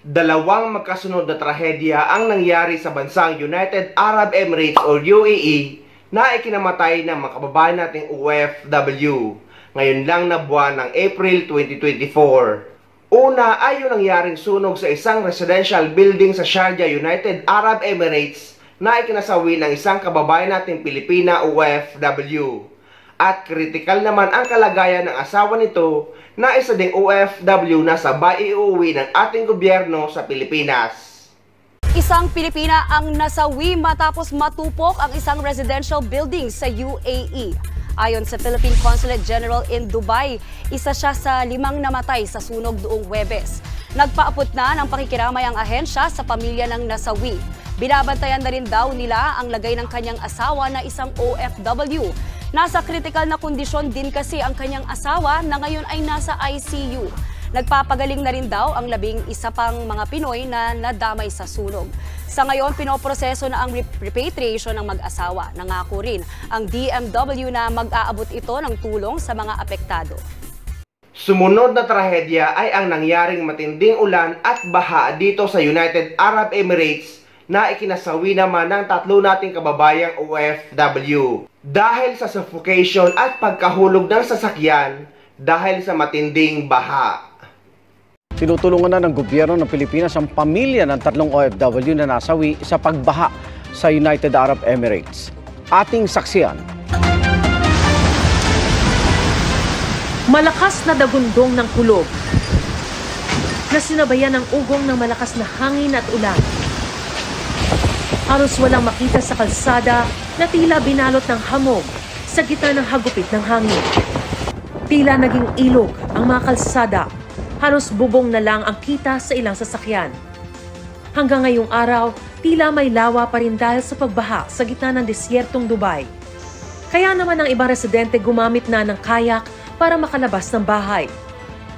Dalawang magkasunod na trahedya ang nangyari sa bansang United Arab Emirates o UAE na ikinamatay ng mga kababayan nating OFW ngayon lang na buwan ng April 2024. Una ay yung nangyaring sunog sa isang residential building sa Sharjah, United Arab Emirates na ikinasawi ng isang kababayan nating Pilipina OFW. At kritikal naman ang kalagayan ng asawa nito na isa ding OFW na sabay iuwi ng ating gobyerno sa Pilipinas. Isang Pilipina ang nasawi matapos matupok ang isang residential building sa UAE. Ayon sa Philippine Consulate General in Dubai, isa siya sa 5 namatay sa sunog noong Huwebes. Nagpaabot na ng pakikiramay ang ahensya sa pamilya ng nasawi. Binabantayan na rin daw nila ang lagay ng kanyang asawa na isang OFW. Nasa kritikal na kondisyon din kasi ang kanyang asawa na ngayon ay nasa ICU. Nagpapagaling na rin daw ang 11 pang mga Pinoy na nadamay sa sunog. Sa ngayon, pinoproseso na ang repatriation ng mag-asawa. Nangako rin ang DMW na mag-aabot ito ng tulong sa mga apektado. Sumunod na trahedya ay ang nangyaring matinding ulan at baha dito sa United Arab Emirates na ikinasawi naman ng 3 nating kababayang OFW dahil sa suffocation at pagkahulog ng sasakyan dahil sa matinding baha. Tinutulungan na ng gobyerno ng Pilipinas ang pamilya ng 3 OFW na nasawi sa pagbaha sa United Arab Emirates. Ating saksiyan. Malakas na dagundong ng kulog na sinabayan ng ugong ng malakas na hangin at ulan. Halos walang makita sa kalsada na tila binalot ng hamog sa gitna ng hagupit ng hangin. Tila naging ilog ang mga kalsada. Halos bubong na lang ang kita sa ilang sasakyan. Hanggang ngayong araw, tila may lawa pa rin dahil sa pagbaha sa gitna ng desyertong Dubai. Kaya naman ang ibang residente gumamit na ng kayak para makalabas ng bahay.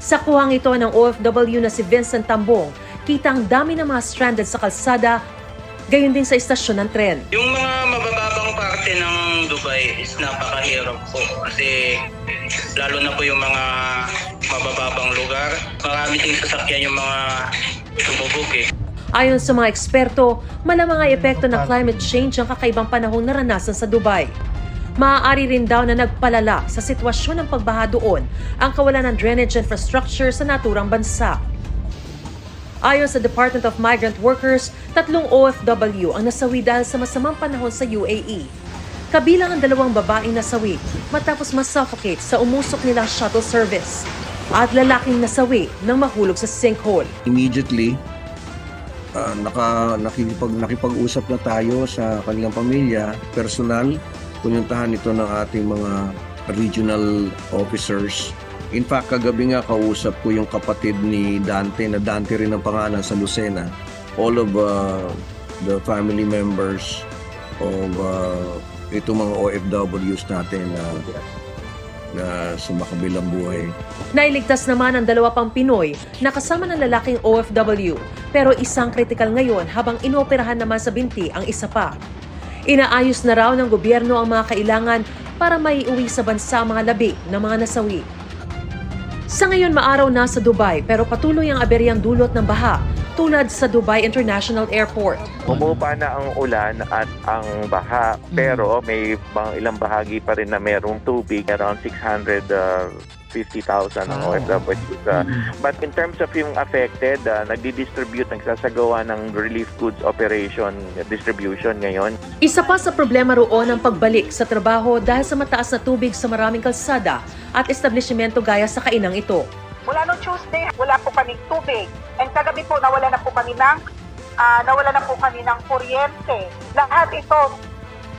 Sa kuhang ito ng OFW na si Vincent Tambong, kita ang dami ng mga stranded sa kalsada, gayon din sa istasyon ng tren. Yung mga mabababang parte ng Dubai is napakahirap po kasi lalo na po yung mga mabababang lugar. Marami ding sasakyan yung mga tumubog eh. Ayon sa mga eksperto, malamang ay epekto ng climate change ang kakaibang panahong naranasan sa Dubai. Maaari rin daw na nagpalala sa sitwasyon ng pagbaha doon ang kawalan ng drainage infrastructure sa naturang bansa. Ayon sa Department of Migrant Workers, 3 OFW ang nasawi dahil sa masamang panahon sa UAE. Kabilang ang 2 babaeng nasawi matapos masuffocate sa umusok nilang shuttle service at lalaking nasawi nang mahulog sa sinkhole. Immediately, nakipag-usap na tayo sa kanilang pamilya, personal, pununtahan ito ng ating mga regional officers. In fact, kagabi nga kausap ko yung kapatid ni Dante, na Dante rin ang pangalan sa Lucena. All of the family members of itong mga OFWs natin na sumakabilang buhay. Nailigtas naman ang 2 pang Pinoy na kasama ng lalaking OFW, pero isang kritikal ngayon habang inoperahan naman sa binti ang isa pa. Inaayos na raw ng gobyerno ang mga kailangan para maiuwi sa bansa ang mga labi ng mga nasawi. Sa ngayon maaraw na sa Dubai pero patuloy ang aberyang dulot ng baha tulad sa Dubai International Airport. Bumuba na ang ulan at ang baha pero may ilang bahagi pa rin na mayroong tubig, around 650,000 ang OFW. But in terms of yung affected, nagdi-distribute, nagsasagawa ng relief goods operation, distribution ngayon. Isa pa sa problema roon ang pagbalik sa trabaho dahil sa mataas na tubig sa maraming kalsada at establishmento gaya sa kainang ito. Mula noong Tuesday, wala po kaming tubig. And kagabi po, nawala na po kami ng kuryente. Lahat ito,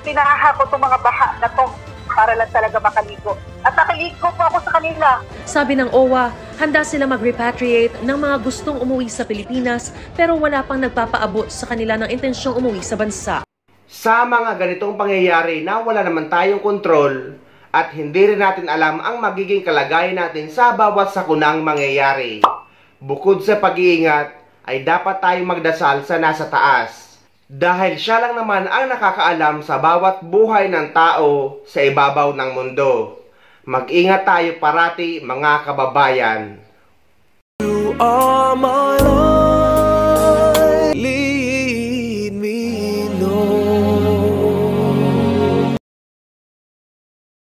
pinahahako itong mga baha na to para lang talaga makaligo. At nakaligo po ako sa kanila. Sabi ng OWA, handa sila mag-repatriate ng mga gustong umuwi sa Pilipinas pero wala pang nagpapaabot sa kanila ng intensyong umuwi sa bansa. Sa mga ganitong pangyayari na wala naman tayong kontrol at hindi rin natin alam ang magiging kalagayan natin sa bawat sakunang mangyayari. Bukod sa pag-iingat, ay dapat tayong magdasal sa nasa taas. Dahil siya lang naman ang nakakaalam sa bawat buhay ng tao sa ibabaw ng mundo. Mag-ingat tayo parati mga kababayan. You are my